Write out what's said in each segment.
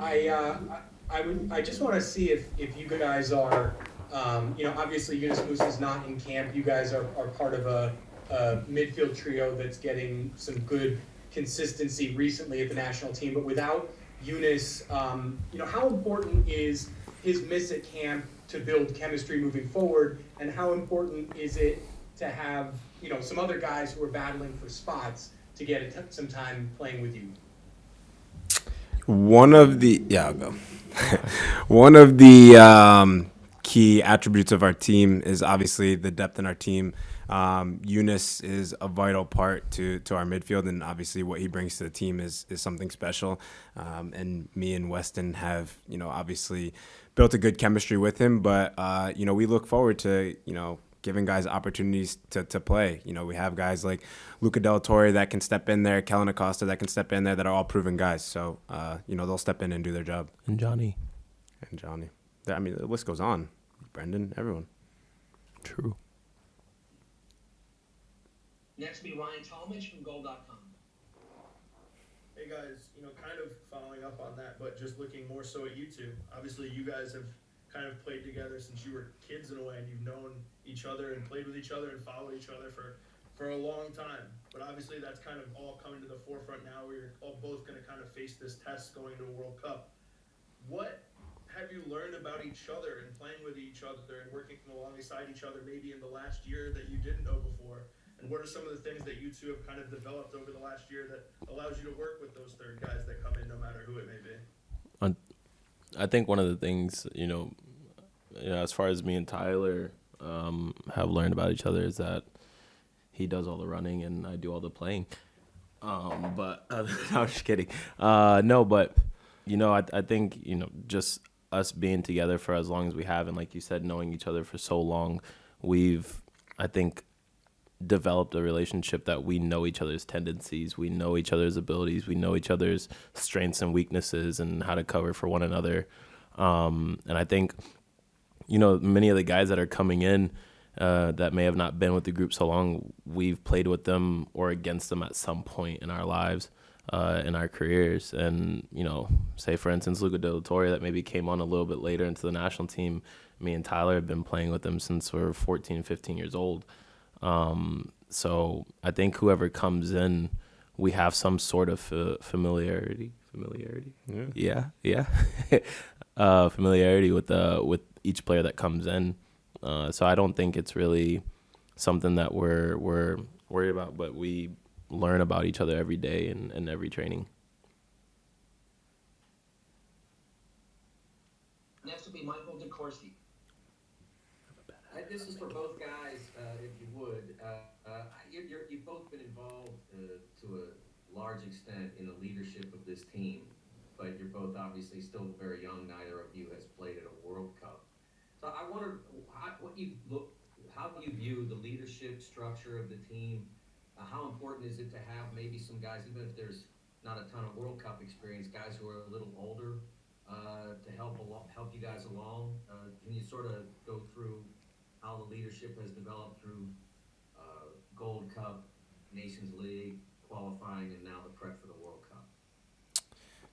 I just want to see if you guys are, obviously Yunus Moose is not in camp. You guys are part of a midfield trio that's getting some good consistency recently at the national team. But without Yunus, how important is his miss at camp to build chemistry moving forward, and how important is it to have some other guys who are battling for spots to get some time playing with you? I'll go. One of the key attributes of our team is obviously the depth in our team. Eunice is a vital part to our midfield, and obviously what he brings to the team is something special. And me and Weston have, obviously built a good chemistry with him, but, we look forward to, giving guys opportunities to play. We have guys like Luca Delatorre that can step in there, Kellen Acosta that can step in there, that are all proven guys. So, they'll step in and do their job. And Johnny. I mean, the list goes on. Brendan, everyone. True. Next will be Ryan Talmadge from Goal.com. Hey guys, kind of following up on that, but just looking more so at you two. Obviously, you guys have kind of played together since you were kids in a way, and you've known each other and played with each other and followed each other for a long time. But obviously, that's kind of all coming to the forefront now. We're all both going to kind of face this test going to a World Cup. What have you learned about each other and playing with each other and working alongside each other maybe in the last year that you didn't know before? And what are some of the things that you two have kind of developed over the last year that allows you to work with those third guys that come in no matter who it may be? I think one of the things, as far as me and Tyler have learned about each other is that he does all the running and I do all the playing. But I'm just kidding. But I think just us being together for as long as we have, and like you said, knowing each other for so long, we've, I think, developed a relationship that we know each other's tendencies, we know each other's abilities, we know each other's strengths and weaknesses and how to cover for one another. And I think, many of the guys that are coming in that may have not been with the group so long, we've played with them or against them at some point in our lives, in our careers. And, say, for instance, Luca Delatorre that maybe came on a little bit later into the national team, me and Tyler have been playing with them since we were 14, 15 years old. So I think whoever comes in, we have some sort of familiarity. Yeah. Familiarity with each player that comes in. So I don't think it's really something that we're worried about, but we learn about each other every day and every training. Next will be Michael DeCourcy. This is for both guys, if you would. You've both been involved to a large extent in the leadership of this team, but you're both obviously still very young. Neither of you has played at a World Cup. So I wonder how you view the leadership structure of the team. How important is it to have maybe some guys, even if there's not a ton of World Cup experience, guys who are a little older to help you guys along? Can you sort of go through how the leadership has developed through Gold Cup, Nations League, qualifying, and now the prep for the World Cup?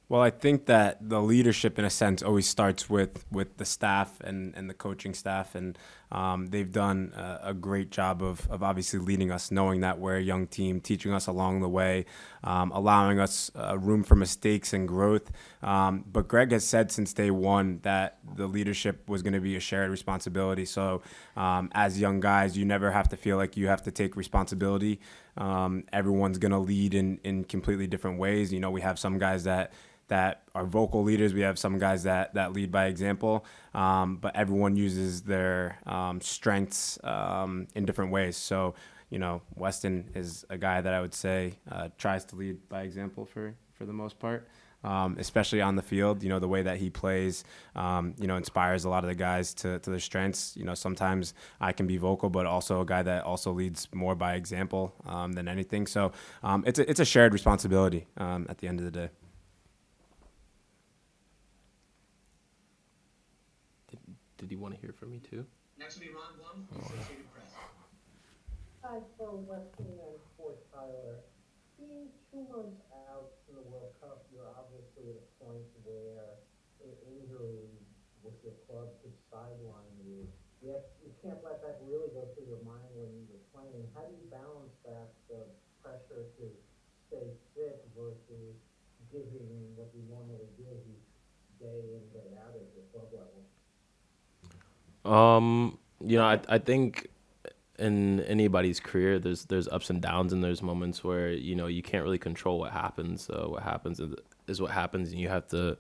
Well, I think that the leadership, in a sense, always starts with the staff and the coaching staff, and they've done a great job of obviously leading us, knowing that we're a young team, teaching us along the way, allowing us room for mistakes and growth. But Greg has said since day one that the leadership was going to be a shared responsibility. So as young guys, you never have to feel like you have to take responsibility. Everyone's going to lead in completely different ways. We have some guys that are vocal leaders. We have some guys that lead by example, but everyone uses their strengths in different ways. So, Weston is a guy that I would say tries to lead by example for the most part, especially on the field. The way that he plays, inspires a lot of the guys to their strengths. Sometimes I can be vocal, but also a guy that also leads more by example than anything. So it's a shared responsibility at the end of the day. Did you want to hear from me too? Next will be Ron Blum from Associated Press. Hi, for Weston and for Tyler. Being 2 months out from the World Cup, you're obviously at a point club could sideline you. You can't let that really go through your mind when you're playing. How do you balance that pressure to stay fit versus giving what you normally give each day in, day out at the club level? I think in anybody's career, there's ups and downs, and there's moments where you can't really control what happens. What happens is what happens, and you have to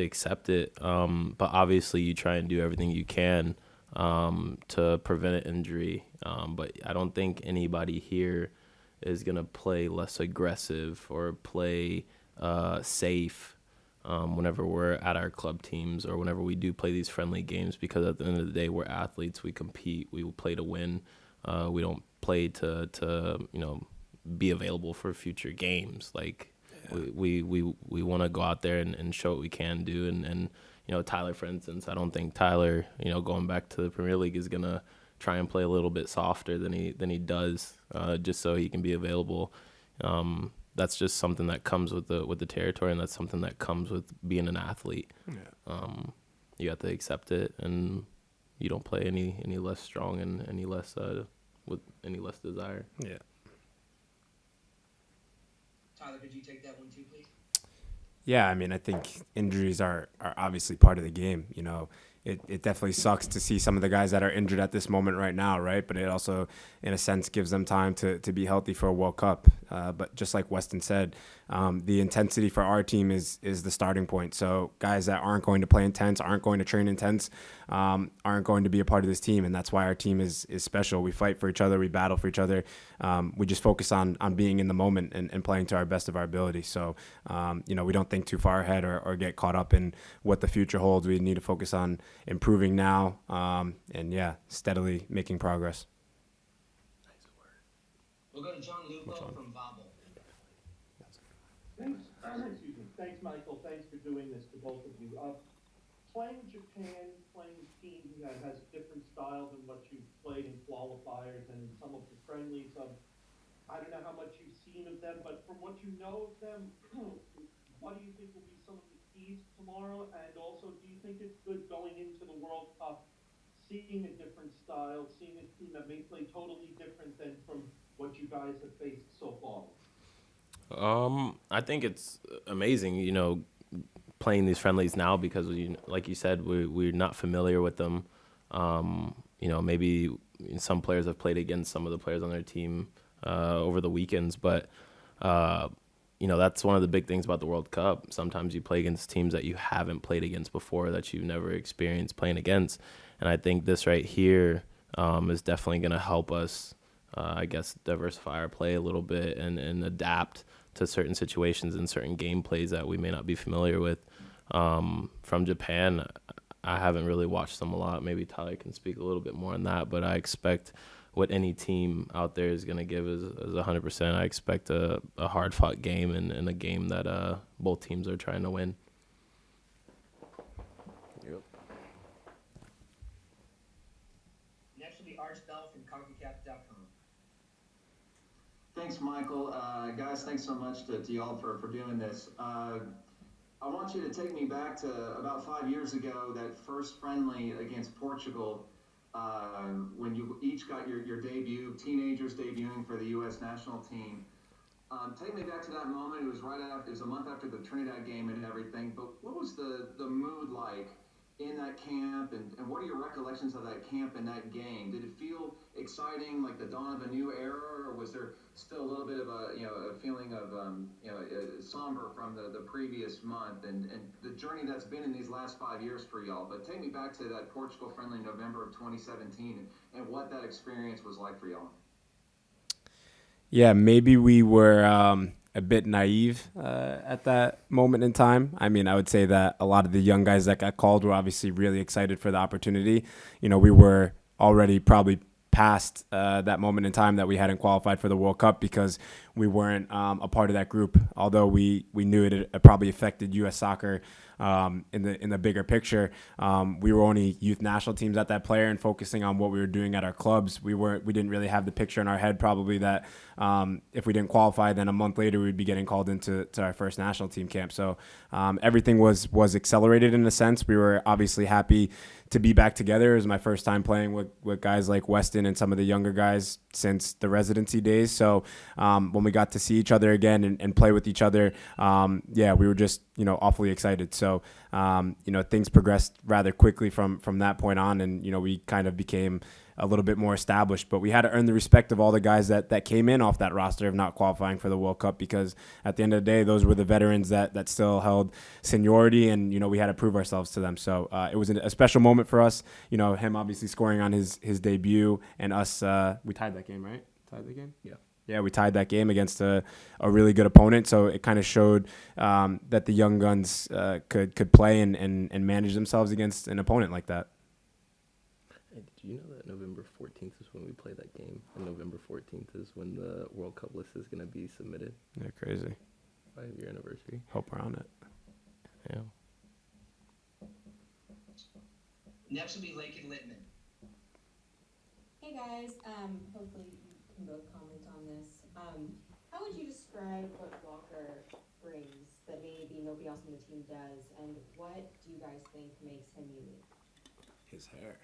accept it. But obviously, you try and do everything you can to prevent an injury. But I don't think anybody here is gonna play less aggressive or play safe whenever we're at our club teams or whenever we do play these friendly games, because at the end of the day, we're athletes. We compete. We play to win. We don't play to be available for future games. Like we want to go out there and show what we can do. And Tyler, for instance, I don't think Tyler, going back to the Premier League, is gonna try and play a little bit softer than he does, just so he can be available. That's just something that comes with the territory, and that's something that comes with being an athlete. Yeah. You have to accept it, and you don't play any less strong and any less with any less desire. Yeah. Tyler, could you take that one too, please? Yeah, I mean, I think injuries are obviously part of the game. It definitely sucks to see some of the guys that are injured at this moment right now, right? But it also, in a sense, gives them time to be healthy for a World Cup. But just like Weston said, the intensity for our team is the starting point. So guys that aren't going to play intense, aren't going to train intense, aren't going to be a part of this team. And that's why our team is special. We fight for each other. We battle for each other. We just focus on being in the moment and playing to our best of our ability. So, we don't think too far ahead or get caught up in what the future holds. We need to focus on improving now and steadily making progress. We'll go to John Lupo from Vobble. Thanks. Excuse me. Thanks, Michael. Thanks for doing this to both of you. Playing Japan, playing a team that has a different style than what you've played in qualifiers and in some of the friendlies. I don't know how much you've seen of them, but from what you know of them, what do you think will be some of the keys tomorrow? And also, do you think it's good going into the World Cup, seeing a different style, seeing a team that may play totally different than from what you guys have faced so far? I think it's amazing, playing these friendlies now, because like you said, we're not familiar with them. Maybe some players have played against some of the players on their team over the weekends, but that's one of the big things about the World Cup. Sometimes you play against teams that you haven't played against before, that you've never experienced playing against. And I think this right here is definitely going to help us, diversify our play a little bit and adapt to certain situations and certain gameplays that we may not be familiar with. From Japan, I haven't really watched them a lot. Maybe Tyler can speak a little bit more on that, but I expect what any team out there is going to give is 100%. I expect a hard-fought game and a game that both teams are trying to win. Yep. Next will be Arch Bell from CONCACAF.com. Thanks, Michael. Guys, thanks so much to y'all for doing this. I want you to take me back to about 5 years ago, that first friendly against Portugal, when you each got your debut, teenagers debuting for the U.S. national team. Take me back to that moment. It was it was a month after the Trinidad game and everything, but what was the mood like in that camp, and what are your recollections of that camp and that game? Did it feel exciting, like the dawn of a new era, or was there still a little bit of a feeling of somber from the previous month and the journey that's been in these last 5 years for y'all? But take me back to that Portugal friendly in November of 2017 and what that experience was like for y'all. Yeah, maybe we were a bit naive at that moment in time. I mean, I would say that a lot of the young guys that got called were obviously really excited for the opportunity. We were already probably past that moment in time that we hadn't qualified for the World Cup, because we weren't a part of that group. Although we knew it probably affected U.S. soccer in the bigger picture. We were only youth national teams at that player and focusing on what we were doing at our clubs. We didn't really have the picture in our head probably that if we didn't qualify, then a month later we'd be getting called into our first national team camp. So everything was accelerated in a sense. We were obviously happy to be back together. It was my first time playing with guys like Weston and some of the younger guys since the residency days. So when we got to see each other again and play with each other, we were just, awfully excited. So, things progressed rather quickly from that point on. And, we kind of became a little bit more established, but we had to earn the respect of all the guys that came in off that roster of not qualifying for the World Cup, because at the end of the day, those were the veterans that still held seniority, and, we had to prove ourselves to them. So it was a special moment for us, him obviously scoring on his debut, and us, we tied that game, right? Tied the game? Yeah, we tied that game against a really good opponent. So it kind of showed that the young guns could play and manage themselves against an opponent like that. Hey, did you know that November 14th is when we play that game? And November 14th is when the World Cup list is going to be submitted. Yeah, crazy. 5-year anniversary. Hope we're on it. Yeah. Next will be Lake and Littman. Hey guys, hopefully you can both comment on this. How would you describe what Walker brings that maybe nobody else on the team does, and what do you guys think makes him unique? His hair.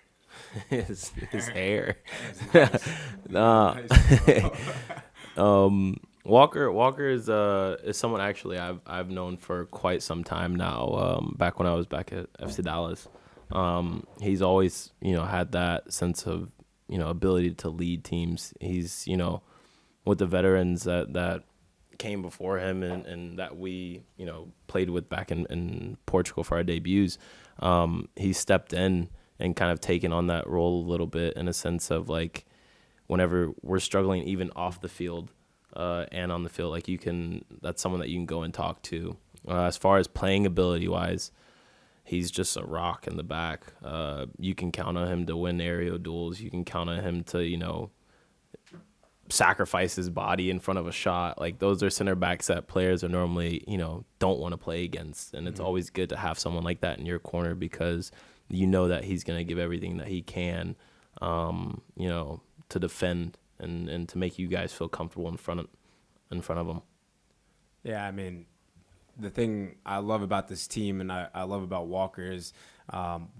his hair. Nice. Walker is someone actually I've known for quite some time now. Back when I was back at FC Dallas, he's always had that sense of ability to lead teams. He's with the veterans that came before him and that we played with back in Portugal for our debuts. He stepped in and kind of taken on that role a little bit, in a sense of like whenever we're struggling even off the field and on the field, like that's someone that you can go and talk to. As far as playing ability wise, he's just a rock in the back. You can count on him to win aerial duels. You can count on him to sacrifice his body in front of a shot. Like, those are center backs that players are normally don't want to play against, and it's always good to have someone like that in your corner, because that he's going to give everything that he can, to defend and to make you guys feel comfortable in front of him. Yeah, I mean, the thing I love about this team and I love about Walker is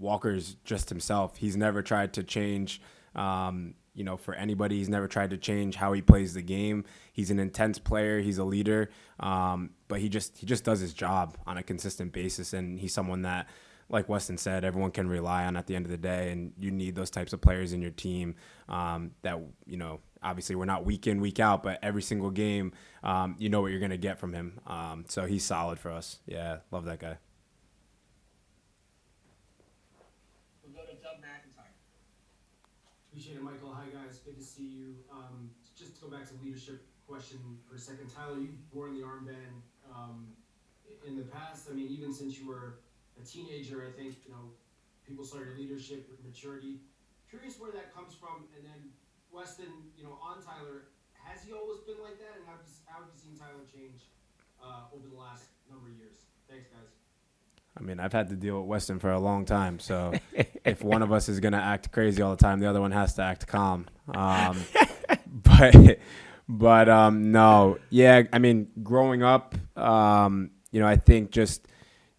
Walker's just himself. He's never tried to change, for anybody. He's never tried to change how he plays the game. He's an intense player. He's a leader, but he just does his job on a consistent basis, and he's someone that, like Weston said, everyone can rely on at the end of the day, and you need those types of players in your team that, obviously we're not week in, week out, but every single game, what you're going to get from him. So he's solid for us. Yeah, love that guy. We'll go to Doug McIntyre. Appreciate it, Michael. Hi, guys. Good to see you. Just to go back to the leadership question for a second. Tyler, you've worn the armband in the past. I mean, even since you were a teenager, I think, people saw your leadership, your maturity. Curious where that comes from. And then Weston, on Tyler, has he always been like that? And how have you seen Tyler change over the last number of years? Thanks, guys. I mean, I've had to deal with Weston for a long time, so if one of us is going to act crazy all the time, the other one has to act calm. But no. Yeah, I mean, growing up, I think just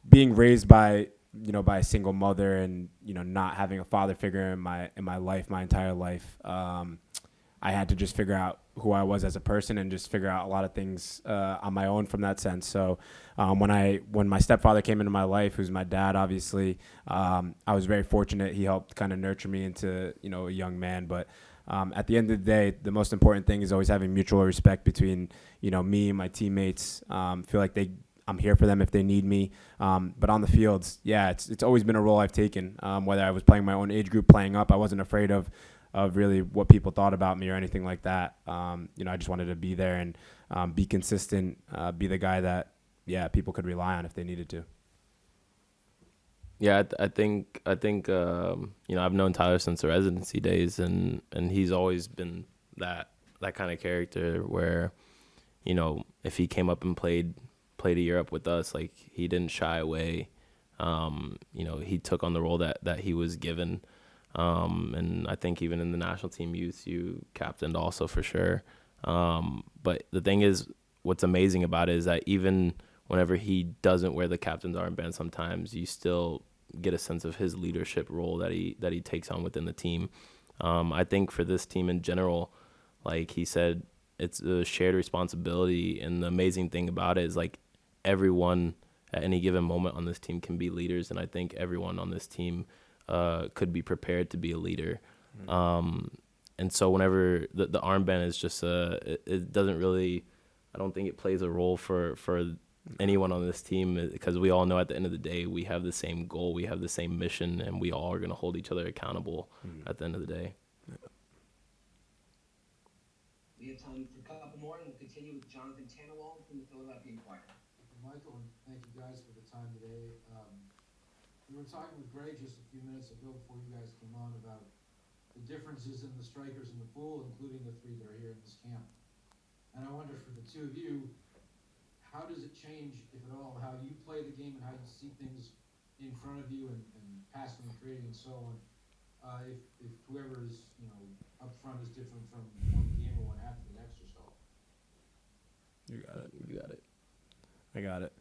being raised by a single mother and, not having a father figure in my life, my entire life, I had to just figure out who I was as a person and just figure out a lot of things on my own from that sense. So when my stepfather came into my life, who's my dad, obviously, I was very fortunate. He helped kind of nurture me into, a young man. But at the end of the day, the most important thing is always having mutual respect between, me and my teammates. Feel like I'm here for them if they need me. But on the fields, yeah, it's always been a role I've taken. Whether I was playing my own age group, playing up, I wasn't afraid of really what people thought about me or anything like that. I just wanted to be there and be consistent, be the guy that, people could rely on if they needed to. Yeah, I think I've known Tyler since the residency days, and he's always been that kind of character where, if he came up and played a year up with us, like, he didn't shy away. He took on the role that he was given. And I think even in the national team youth, you captained also for sure. But the thing is, what's amazing about it is that even whenever he doesn't wear the captain's armband, sometimes you still get a sense of his leadership role that he takes on within the team. I think for this team in general, like he said, it's a shared responsibility. And the amazing thing about it is, like, everyone at any given moment on this team can be leaders. And I think everyone on this team could be prepared to be a leader. And so whenever the armband is just it doesn't really, I don't think it plays a role for anyone on this team, because we all know at the end of the day we have the same goal, we have the same mission, and we all are going to hold each other accountable at the end of the day. We have time for a couple more, and we'll continue with Jonathan Tannewald from the Philadelphia Inquirer. Michael, and thank you guys for the time today. We were talking with Greg just a few minutes ago before you guys came on about the differences in the strikers in the pool, including the 3 that are here in this camp. And I wonder, for the 2 of you, how does it change, if at all, how you play the game and how you see things in front of you and passing and creating and so on? If whoever is, up front is different from one game or one half of the next or so. You got it. You got it. I got it.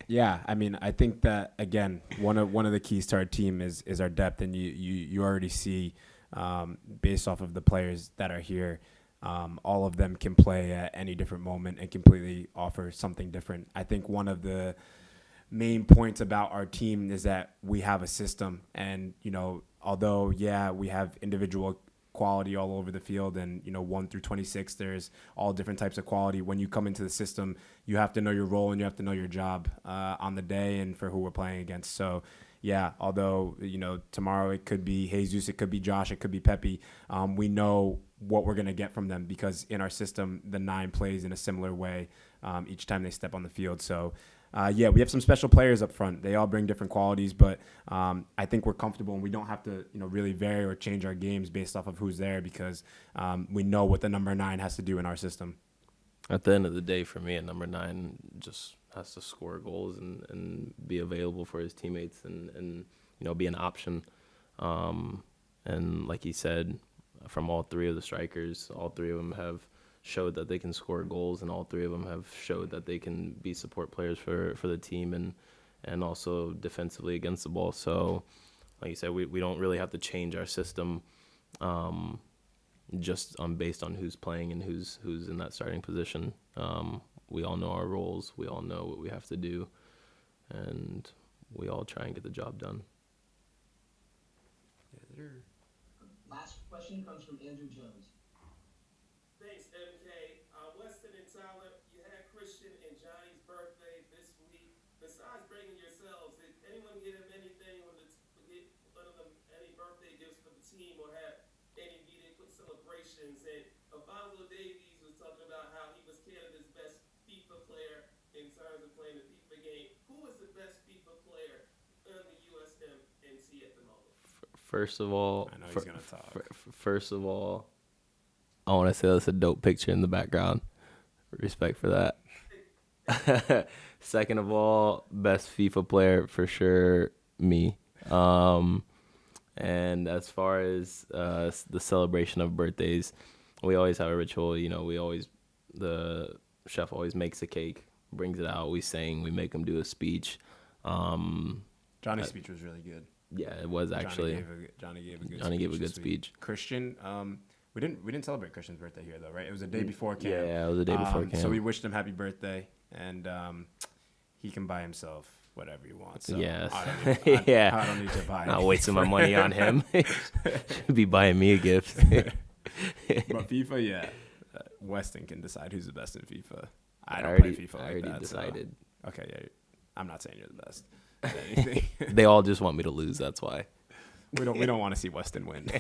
Yeah, I mean, I think that, again, one of the keys to our team is our depth, and you already see, based off of the players that are here, all of them can play at any different moment and completely offer something different. I think one of the main points about our team is that we have a system, and although we have individual quality all over the field, and 1 through 26, there's all different types of quality. When you come into the system, you have to know your role and you have to know your job on the day and for who we're playing against. So although tomorrow it could be Jesus, it could be Josh, it could be Pepe, we know what we're going to get from them, because in our system the 9 plays in a similar way each time they step on the field. So we have some special players up front. They all bring different qualities, but I think we're comfortable, and we don't have to, really vary or change our games based off of who's there, because we know what the number 9 has to do in our system. At the end of the day, for me, a number 9 just has to score goals and be available for his teammates and be an option. And like he said, from all 3 of the strikers, all 3 of them have showed that they can score goals, and all 3 of them have showed that they can be support players for the team and also defensively against the ball. So, like you said, we don't really have to change our system just based on who's playing and who's in that starting position. We all know our roles. We all know what we have to do, and we all try and get the job done. Last question comes from Andrew Jones. Thanks, MK. Weston and Tyler, you had Christian and Johnny's birthday this week. Besides bringing yourselves, did anyone get him anything get one of them any birthday gifts for the team, or have any immediate celebrations? And Alfonso Davies was talking about how he was Canada's best FIFA player in terms of playing the FIFA game. Who is the best FIFA player in the USMNT at the moment? First of all, I know he's gonna talk. First of all, I want to say that's a dope picture in the background. Respect for that. Second of all, best FIFA player for sure, me. And as far as the celebration of birthdays, we always have a ritual. The chef always makes a cake, brings it out, we sing, we make him do a speech. Johnny's speech was really good. Yeah, it was actually. Johnny gave a good Johnny speech. gave a good speech. Christian, we didn't celebrate Christian's birthday here though, right? It was the day before camp. Yeah, it was the day before camp. So we wished him happy birthday, and he can buy himself whatever he wants. So yes. I don't need to buy. Not wasting my money on him. Should be buying me a gift. But FIFA, Weston can decide who's the best in FIFA. I don't play FIFA like that. I already decided. So. Okay, yeah, I'm not saying you're the best at anything. They all just want me to lose. That's why. We don't want to see Weston win.